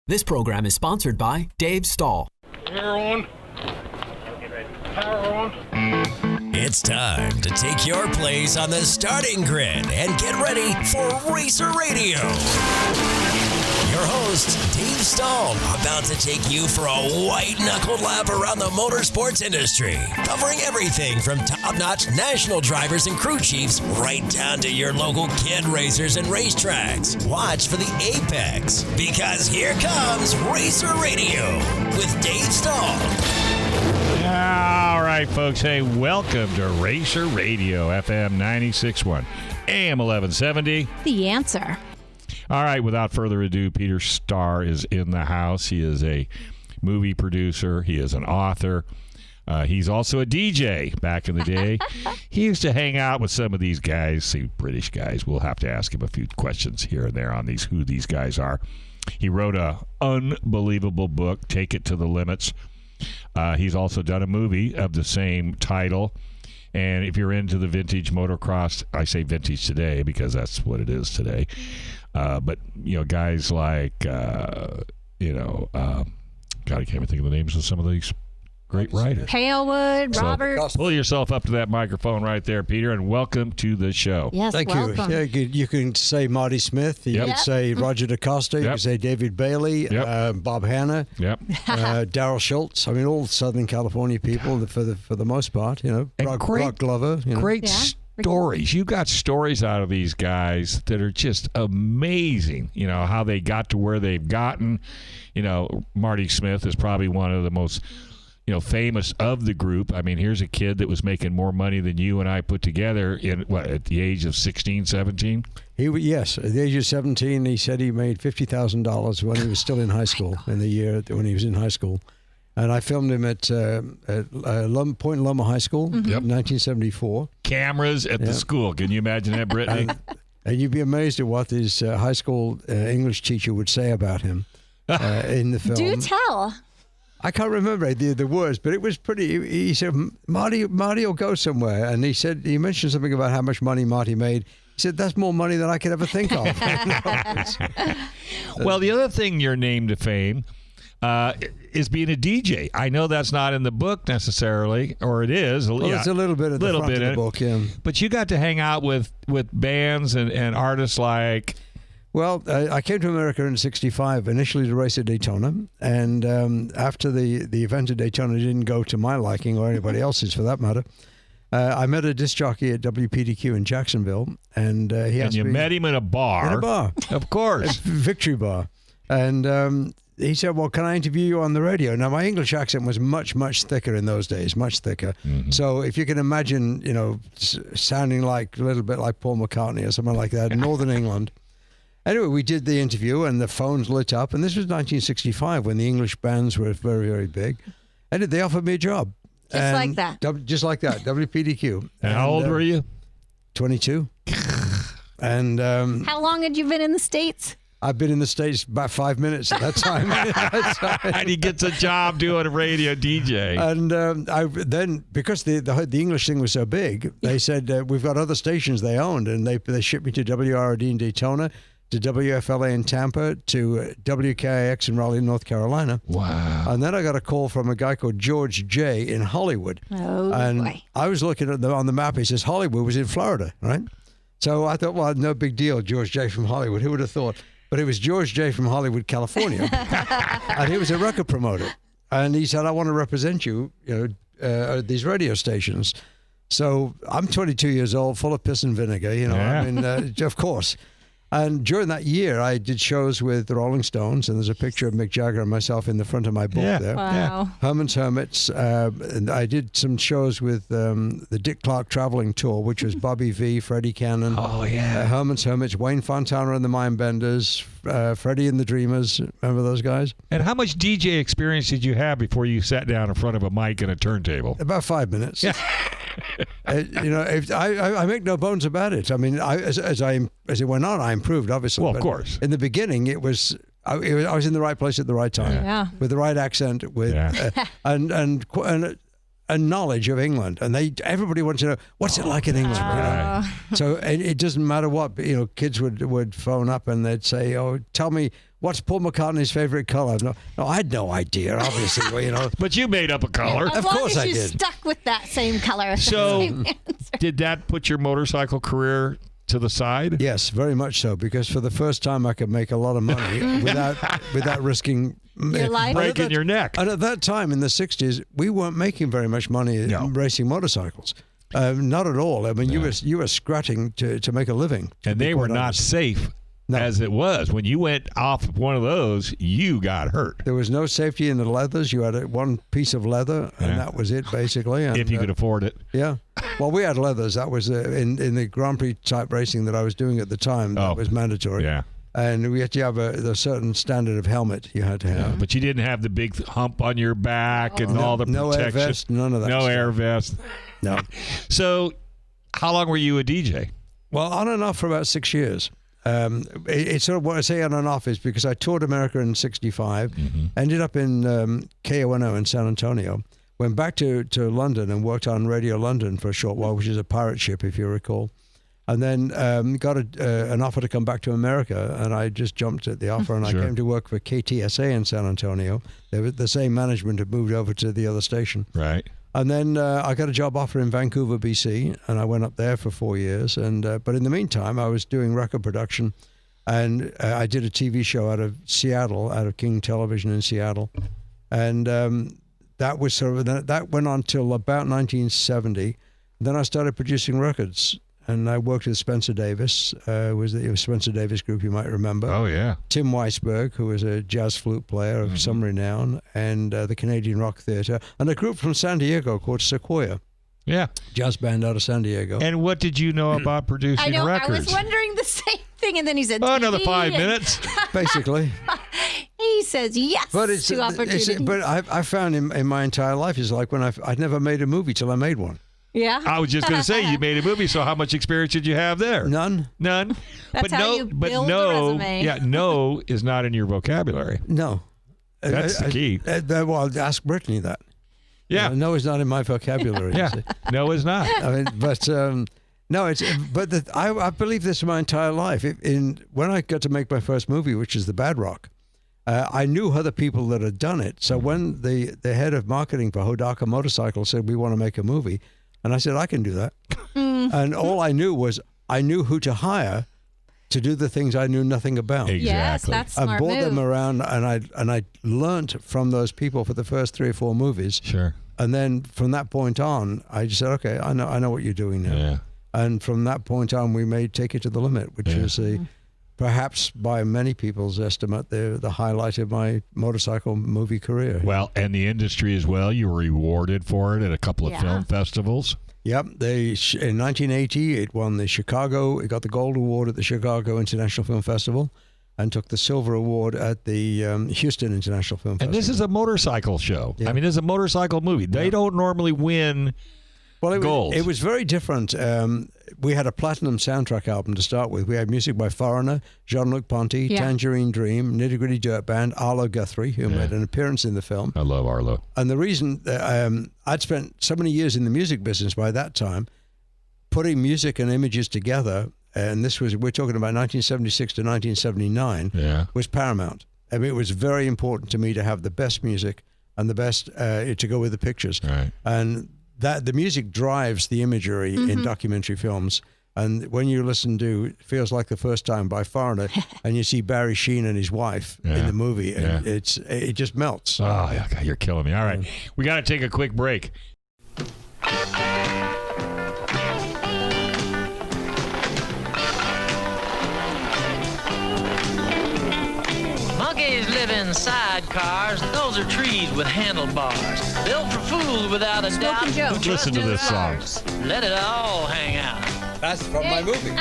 This program is sponsored by Dave Stahl. Power on. Power on. It's time to take your place on the starting grid and get ready for Racer Radio. Your host, Dave Stahl, about to take you for a white-knuckled lap around the motorsports industry, covering everything from top-notch national drivers and crew chiefs right down to your local kid racers and racetracks. Watch for the apex, because here comes Racer Radio with Dave Stahl. All right, folks. Hey, welcome to Racer Radio, FM 96.1, AM 1170. The answer. All right, without further ado, Peter Starr is in the house. He is a movie producer. He is an author. He's also a DJ back in the day. He used to hang out with some of these guys, see, British guys. We'll have to ask him a few questions here and there on who these guys are. He wrote an unbelievable book, Take It to the Limits. He's also done a movie of the same title. And if you're into the vintage motocross, I say vintage today because that's what it is today. But, you know, guys like, God, I can't even think of the names of some of these great riders. Halewood, Robert. Pull yourself up to that microphone right there, Peter, and welcome to the show. Yes, Thank welcome. you. Yeah, you can say Marty Smith. You can say Roger DaCosta. You can say David Bailey, Bob Hanna, Daryl Schultz. I mean, all Southern California people for the most part. You know, Brock Glover. You know. Great stories. You got stories out of these guys that are just amazing. You know, how they got to where they've gotten. You know, Marty Smith is probably one of the most famous of the group. I mean, here's a kid that was making more money than you and I put together at the age of 16, 17? Yes, at the age of 17, he said he made $50,000 when he was still in high school, in the year when he was in high school. And I filmed him at Point Loma High School in 1974. Cameras at the school. Can you imagine that, Brittany? And you'd be amazed at what his high school English teacher would say about him in the film. Do tell. I can't remember the words, but it was pretty. He said, Marty will go somewhere. And he mentioned something about how much money Marty made. He said, that's more money than I could ever think of. Well, the other thing you're named to fame is being a DJ. I know that's not in the book necessarily, or it is. Well, it's a little bit at the front of the book, yeah. But you got to hang out with bands and artists like... Well, I came to America in '65, initially to race at Daytona, and after the event at Daytona didn't go to my liking or anybody else's for that matter, I met a disc jockey at WPDQ in Jacksonville, and he asked me... And you met him in a bar. In a bar. Of course. Victory Bar. And he said, well, can I interview you on the radio? Now, my English accent was much, much thicker in those days, much thicker. Mm-hmm. So if you can imagine, sounding like a little bit like Paul McCartney or something like that in Northern England... Anyway, we did the interview and the phones lit up, and this was 1965 when the English bands were very, very big. And they offered me a job. Just like that, WPDQ. And how old were you? 22. And how long had you been in the States? I've been in the States about 5 minutes at that time. And he gets a job doing a radio DJ. And then, because the English thing was so big, they said, we've got other stations they owned, and they shipped me to WRD in Daytona, to WFLA in Tampa, to WKIX in Raleigh, North Carolina. Wow. And then I got a call from a guy called George J. in Hollywood. Oh, and boy. I was looking at on the map, it says Hollywood was in Florida, right? So I thought, well, no big deal, George J. from Hollywood. Who would have thought? But it was George J. from Hollywood, California. And he was a record promoter. And he said, I want to represent you, at these radio stations. So I'm 22 years old, full of piss and vinegar, I mean, of course. And during that year, I did shows with the Rolling Stones, and there's a picture of Mick Jagger and myself in the front of my book there. Wow. Yeah. Herman's Hermits. And I did some shows with the Dick Clark Traveling Tour, which was Bobby V, Freddie Cannon, Herman's Hermits, Wayne Fontana and the Mindbenders, Freddie and the Dreamers. Remember those guys? And how much DJ experience did you have before you sat down in front of a mic and a turntable? About 5 minutes. Yeah. I make no bones about it. I mean, as it went on, I improved, obviously. Well, of course. In the beginning, I was in the right place at the right time, with the right accent, and a knowledge of England, and everybody wants to know what's it like in England. You know? So it doesn't matter what, kids would phone up and they'd say, "Oh, tell me what's Paul McCartney's favorite color." No, I had no idea, obviously. But you made up a color. As Of long course as I you did. stuck with that same color. So- Same answer. Did that put your motorcycle career to the side? Yes, very much so, because for the first time I could make a lot of money without risking Your life? Breaking your neck. And at that time in the 60s, we weren't making very much money racing motorcycles. Not at all. I mean, you were scratching to make a living. And they were not safe as it was. When you went off one of those, you got hurt. There was no safety in the leathers. You had one piece of leather, and that was it, basically. And, If you could afford it. Yeah. Well, we had leathers. That was in the Grand Prix type racing that I was doing at the time. That was mandatory. Yeah. And we had to have a certain standard of helmet you had to have. Yeah, but you didn't have the big hump on your back and all the protection. No air vest, none of that No stuff. air vest. No. So, how long were you a DJ? Well, on and off for about 6 years. It's sort of what I say on and off is because I toured America in '65, ended up in KONO in San Antonio, went back to London and worked on Radio London for a short while, which is a pirate ship, if you recall. And then got an offer to come back to America, and I just jumped at the offer, and Sure. I came to work for KTSA in San Antonio. The same management had moved over to the other station. Right. And then I got a job offer in Vancouver, BC, and I went up there for 4 years. But in the meantime, I was doing record production, and I did a TV show out of Seattle, out of King Television in Seattle, and that was that went on till about 1970. Then I started producing records. And I worked with Spencer Davis. It was Spencer Davis Group, you might remember. Oh, yeah. Tim Weisberg, who was a jazz flute player of some renown, and the Canadian Rock Theatre, and a group from San Diego called Sequoia, Yeah. jazz band out of San Diego. And what did you know about producing I know. records? I was wondering the same thing, and then he said, Oh, another TV, 5 and minutes. Basically. He says yes But it's to opportunities. but I found in my entire life is like when I'd never made a movie till I made one. yeah. I was just going to say, you made a movie, so how much experience did you have there? None. None. That's but how no, you but build a no, resume. yeah, no is not in your vocabulary. No. That's the key. Well, ask Britney that. Yeah. No is not in my vocabulary. you Yeah. see. No is not. I mean, but no, it's I believe this my entire life. When I got to make my first movie, which is The Bad Rock, I knew other people that had done it. So when the head of marketing for Hodaka Motorcycle said we want to make a movie, and I said I can do that, and all I knew was I knew who to hire to do the things I knew nothing about. Exactly. Yes, that's I smart brought them move. around, and I learnt from those people for the first 3 or 4 movies. Sure. And then from that point on, I just said, okay, I know what you're doing now. Yeah. And from that point on, we made Take It to the Limit, which is perhaps by many people's estimate, the highlight of my motorcycle movie career. Well, and the industry as well. You were rewarded for it at a couple of Yeah. film festivals. Yep. In 1980, it won it got the Gold Award at the Chicago International Film Festival and took the Silver Award at the Houston International Film Festival. And this is a motorcycle show. Yeah. I mean, this is a motorcycle movie. They don't normally win. Well, gold. it was very different. We had a platinum soundtrack album to start with. We had music by Foreigner, Jean-Luc Ponty, Yeah. Tangerine Dream, Nitty Gritty Dirt Band, Arlo Guthrie, who made an appearance in the film. I love Arlo. And the reason I'd spent so many years in the music business by that time, putting music and images together, and we're talking about 1976 to 1979, was paramount. I mean, it was very important to me to have the best music and the best to go with the pictures. Right. And that the music drives the imagery in documentary films. And when you listen to Feels Like the First Time by Foreigner and you see Barry Sheen and his wife in the movie, and it just melts. Oh, yeah, God, you're killing me. All right. We got to take a quick break. Monkeys live in sidecars. Those are trees with handlebars. Built for fools without a doubt. Smoking Joe. who trust Listen to in the this song. flowers. Let it all hang out. That's from my movie.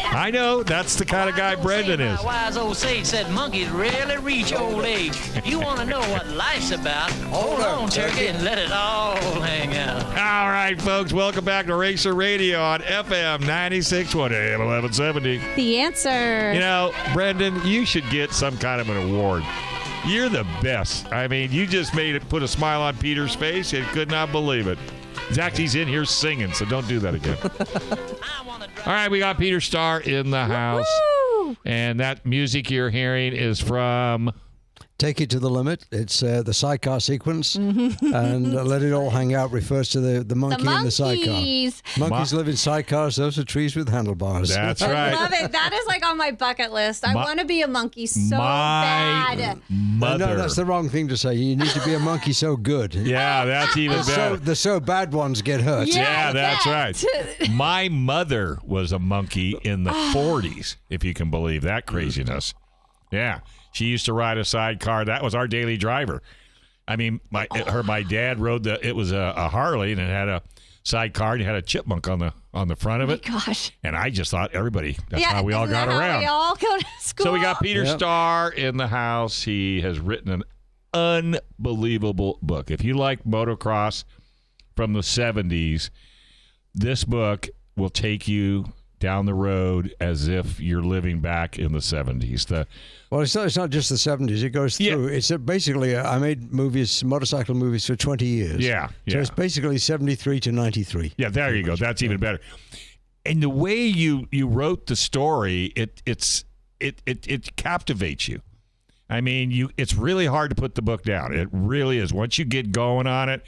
I know. That's the kind of guy Wise old Brendan sage, is. my wise old sage said monkeys rarely reach old age. If you want to know what life's about, hold on, turkey, and let it all hang out. All right, folks. Welcome back to Racer Radio on FM 96.1 AM 1170. The answer. You know, Brendan, you should get some kind of an award. You're the best. I mean, you just put a smile on Peter's face and could not believe it. Zachy's in here singing, so don't do that again. All right, we got Peter Starr in the house. Woo! And that music you're hearing is from... Take It to the Limit. It's the sidecar sequence. And Let It All Hang Out refers to the monkey in the sidecar. Monkeys. Monkeys live in sidecars. Those are trees with handlebars. That's I right. love it. That is like on my bucket list. I want to be a monkey so My bad. mother. No, that's the wrong thing to say. You need to be a monkey so good. Yeah, that's even better. The so bad ones get hurt. Yeah, that's that. right. My mother was a monkey in the 40s, if you can believe that craziness. Yeah. She used to ride a sidecar. That was our daily driver. I mean, my dad rode it was a Harley, and it had a sidecar, and it had a chipmunk on the front of it. Gosh. And I just thought that's how we all isn't got that how around. we all go to school. So we got Peter Yep. Starr in the house. He has written an unbelievable book. If you like motocross from the 70s, this book will take you down the road as if you're living back in the 70s. Well, it's not just the 70s. It goes through. Yeah. It's basically, I made motorcycle movies for 20 years. Yeah, So yeah. it's basically 73 to 93. Yeah, there you go. That's even better. And the way you wrote the story, it captivates you. I mean, it's really hard to put the book down. It really is. Once you get going on it,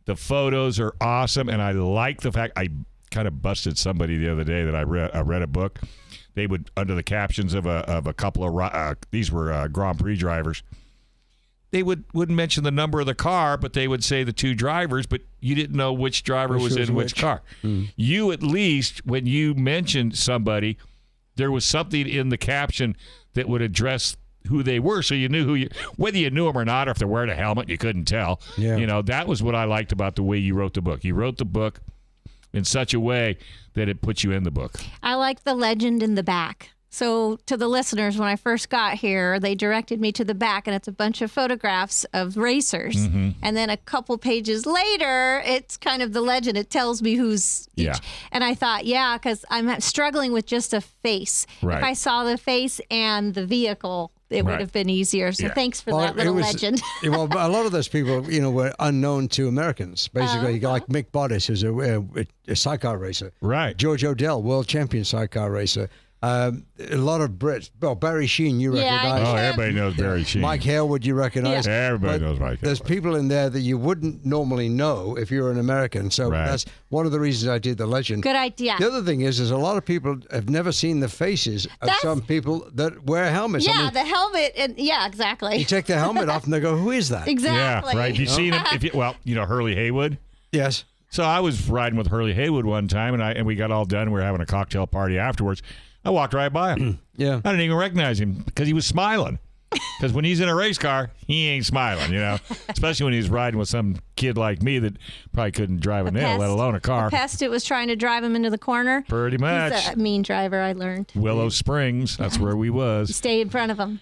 the photos are awesome, and I like the fact I kind of busted somebody the other day that I read a book. They would, under the captions of a couple of these were Grand Prix drivers. They wouldn't mention the number of the car, but they would say the two drivers, but you didn't know which driver was in which car. You, at least, when you mentioned somebody, there was something in the caption that would address who they were, so you knew whether you knew them or not, or if they're wearing a helmet, you couldn't tell. Yeah. You know, that was what I liked about the way you wrote the book. You wrote the book in such a way that it puts you in the book. I like the legend in the back. So to the listeners, when I first got here, they directed me to the back, and it's a bunch of photographs of racers. And then a couple pages later, it's kind of the legend. It tells me who's each. Yeah. And I thought, because I'm struggling with just a face. Right. If I saw the face and the vehicle, it Right. would have been easier. So Yeah. thanks for that little legend. Well, a lot of those people, were unknown to Americans. Basically, like Mick Bodice, who's a sidecar racer. Right. George Odell, world champion sidecar racer. A lot of Brits. Well, Barry Sheen, you Yeah, recognize. Oh, everybody knows Barry Sheen. Mike Harewood, you recognize. Yeah. Everybody But knows Mike There's Harewood. people in there that you wouldn't normally know if you're an American. So Right. that's one of the reasons I did the legend. Good idea. The other thing is a lot of people have never seen the faces of some people that wear helmets. I Yeah, mean, the helmet. And yeah, exactly. you take the helmet off and they go, "Who is that?" Exactly. Yeah, right. You seen him? Hurley Haywood. Yes. So I was riding with Hurley Haywood one time, and we got all done. We were having a cocktail party afterwards. I walked right by him. Yeah. I didn't even recognize him because he was smiling. Because when he's in a race car, he ain't smiling, Especially when he's riding with some kid like me that probably couldn't drive a nail, let alone a car. Pest it was trying to drive him into the corner. Pretty much. He's a mean driver, I learned. Willow Springs, that's where we was. Stay in front of him.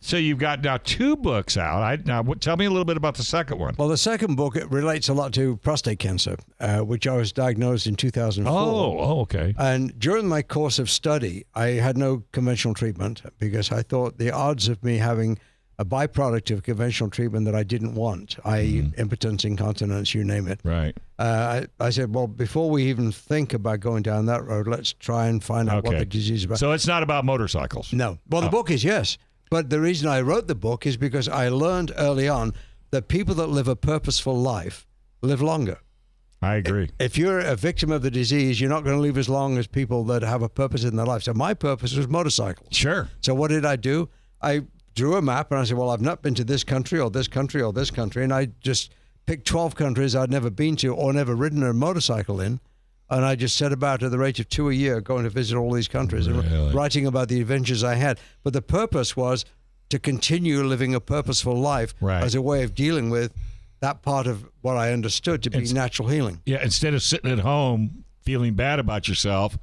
So you've got now 2 books out. Tell me a little bit about the second one. Well, the second book, it relates a lot to prostate cancer, which I was diagnosed in 2004. Oh, okay. And during my course of study, I had no conventional treatment because I thought the odds of me having a byproduct of conventional treatment that I didn't want, i.e. impotence, incontinence, you name it. Right. I said, well, before we even think about going down that road, let's try and find out what the disease is about. So it's not about motorcycles. No. Well, the book is, yes. But the reason I wrote the book is because I learned early on that people that live a purposeful life live longer. I agree. If you're a victim of the disease, you're not going to live as long as people that have a purpose in their life. So my purpose was motorcycles. Sure. So what did I do? I drew a map and I said, well, I've not been to this country or this country or this country. And I just picked 12 countries I'd never been to or never ridden a motorcycle in. And I just set about at the rate of 2 a year going to visit all these countries and writing about the adventures I had. But the purpose was to continue living a purposeful life as a way of dealing with that part of what I understood to be natural healing. Yeah, instead of sitting at home feeling bad about yourself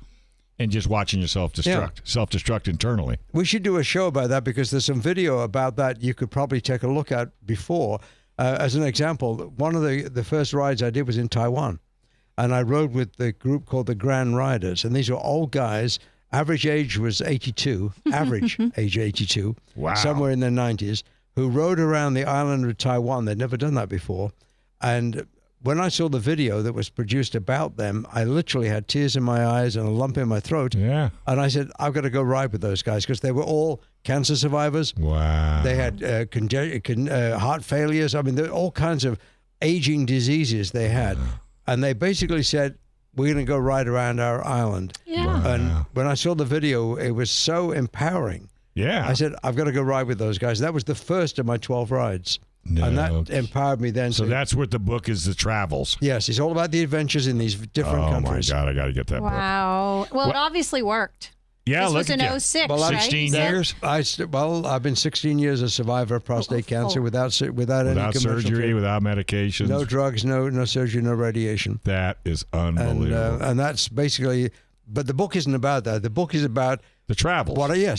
and just watching yourself self-destruct internally. We should do a show about that because there's some video about that you could probably take a look at before. As an example, one of the first rides I did was in Taiwan. And I rode with the group called the Grand Riders. And these were old guys. Average age was 82. Average age 82. Wow. Somewhere in their 90s. who rode around the island of Taiwan. They'd never done that before. And when I saw the video that was produced about them, I literally had tears in my eyes and a lump in my throat. Yeah. And I said, I've got to go ride with those guys because they were all cancer survivors. Wow. They had heart failures. I mean, there were all kinds of aging diseases they had. And they basically said, we're going to go ride around our island. Yeah. And when I saw the video, it was so empowering. Yeah. I said, I've got to go ride with those guys. That was the first of my 12 rides. No. And that empowered me then. So that's what the book is, the travels. Yes, it's all about the adventures in these different countries. Oh, my God. I got to get that book. Wow. Well, it obviously worked. Yeah, This look was at in you. 06, Well, right? 16 Yeah. years I've been 16 years a survivor of prostate cancer without any without commercial surgery, care. without medications. No drugs, no surgery, no radiation. That is unbelievable. And that's basically, but the book isn't about that. The book is about the travels.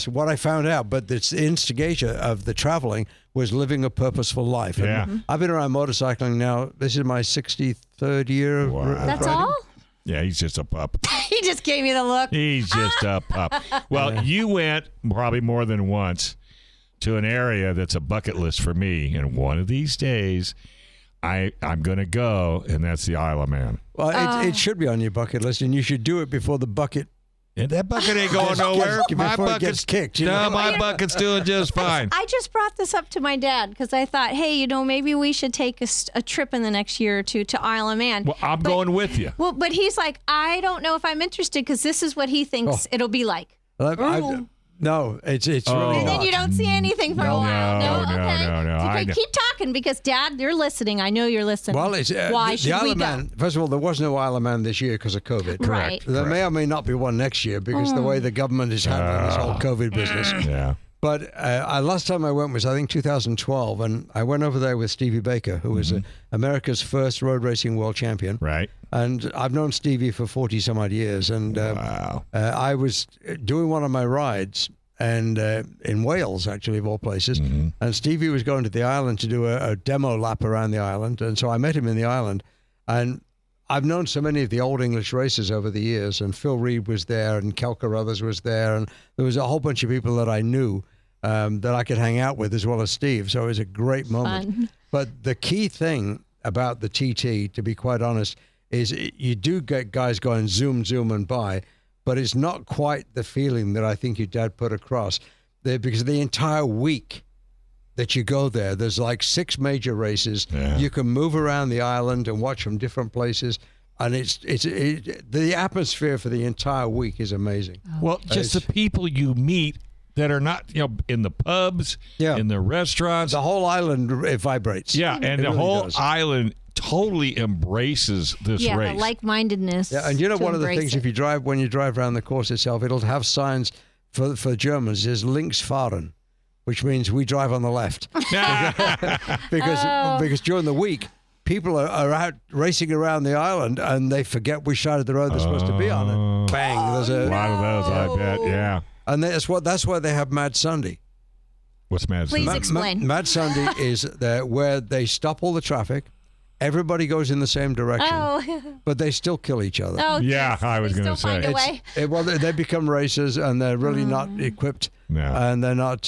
what I found out. But the instigator of the traveling was living a purposeful life. And Yeah. I've been around motorcycling now. This is my 63rd year. of Wow. That's riding. all? Yeah, he's just a pup. He just gave me the look. He's just a pup. Well, you went probably more than once to an area that's a bucket list for me. And one of these days, I'm going to go, and that's the Isle of Man. Well, it should be on your bucket list, and you should do it before the bucket. And that bucket ain't going nowhere. My before it bucket's gets kicked. You know? No, my bucket's doing just fine. I just brought this up to my dad because I thought, hey, maybe we should take a trip in the next year or two to Isle of Man. Well, I'm going with you. Well, but he's like, I don't know if I'm interested because this is what he thinks it'll be like. No, it's really And then not. you don't see anything for a while. No. Okay, keep talking because, Dad, you're listening. I know you're listening. Well, it's Why the should Isle we of go? Man. First of all, there was no Isle of Man this year because of COVID. Right. There may or may not be one next year because the way the government is handling this whole COVID business. Yeah. But last time I went was, I think, 2012, and I went over there with Stevie Baker, who was America's first road racing world champion. Right. And I've known Stevie for 40-some-odd years, and Wow. I was doing one of my rides, and in Wales, actually, of all places, and Stevie was going to the island to do a demo lap around the island, and so I met him in the island, and I've known so many of the old English racers over the years, and Phil Reed was there, and Kel Carruthers was there, and there was a whole bunch of people that I knew that I could hang out with, as well as Steve, so it was a great moment. Fun. But the key thing about the TT, to be quite honest, is you do get guys going zoom, and by, but it's not quite the feeling that I think your dad put across. Because the entire week that you go there, there's like 6 major races. Yeah. You can move around the island and watch from different places. And the atmosphere for the entire week is amazing. Well, just the people you meet that are not, in the pubs, in the restaurants. The whole island, it vibrates. Yeah, and It the really whole does. island totally embraces this Yeah, race. the like-mindedness. Yeah, and you know, to one of the embrace things, it. when you drive around the course itself, it'll have signs for Germans, is links fahren, which means we drive on the left. because during the week, people are out racing around the island and they forget which side of the road they're supposed to be on. And bang, there's a a lot of those, I bet. Yeah. and that's why they have Mad Sunday. What's Mad Please Sunday? explain. Mad Sunday is where they stop all the traffic. Everybody goes in the same direction, Oh, but they still kill each other. oh, Yeah, geez. I was They gonna still find say. a way. Well, they become racers, and they're really not equipped, No. and they're not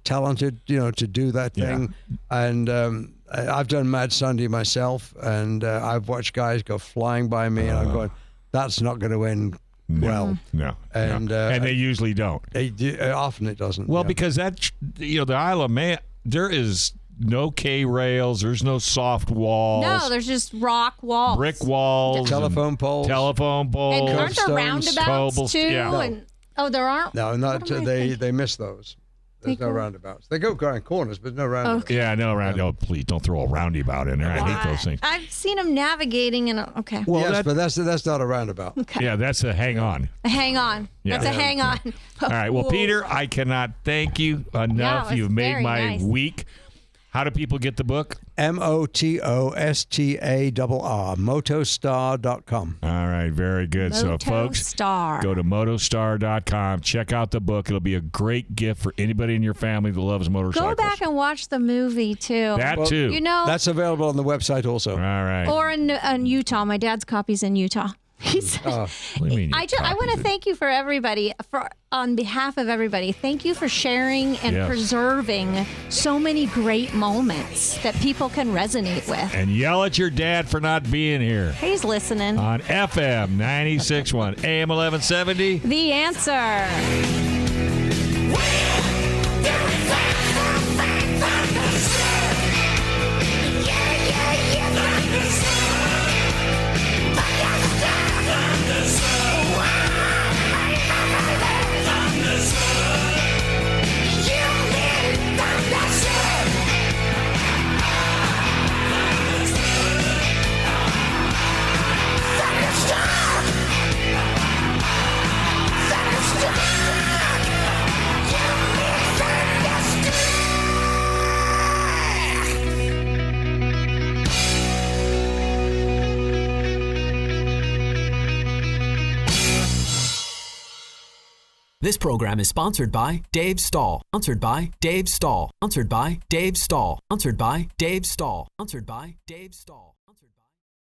talented, to do that thing. And I've done Mad Sunday myself, and I've watched guys go flying by me, and I'm going, "That's not going to end well." No. And, and they usually don't. Often it doesn't. Well, yeah. because the Isle of Man, there is no K rails, there's no soft walls. No, there's just rock walls. brick walls, telephone poles. And aren't there Cobblestones, roundabouts too? yeah. No. And, there aren't. No, not What am I they. thinking? They miss those. There's no roundabouts. They go around corners, but no roundabouts. Okay. Yeah, no round. Oh, please don't throw a roundabout in there. I hate those things. I've seen them navigating and okay. Well, Yes, but that's not a roundabout. yeah, that's a hang on. Hang on. Yeah. That's a hang on. All right. Well, Peter, I cannot thank you enough. it's You've made very my nice. week. How do people get the book? MOTOSTARR, motostar.com. All right, very good. So, Moto folks, Star. go to motostar.com. Check out the book. It'll be a great gift for anybody in your family that loves motorcycles. Go back and watch the movie too. that too. You know, That's available on the website also. All right. or in Utah. My dad's copy's in Utah. What do you mean? I want to thank you for everybody, on behalf of everybody. Thank you for sharing and preserving so many great moments that people can resonate with. And yell at your dad for not being here. He's listening. On FM 96.1, AM 1170. The Answer. This program is sponsored by Dave Stahl. Sponsored by Dave Stahl. Sponsored by Dave Stahl. Sponsored by Dave Stahl. Sponsored by Dave Stahl.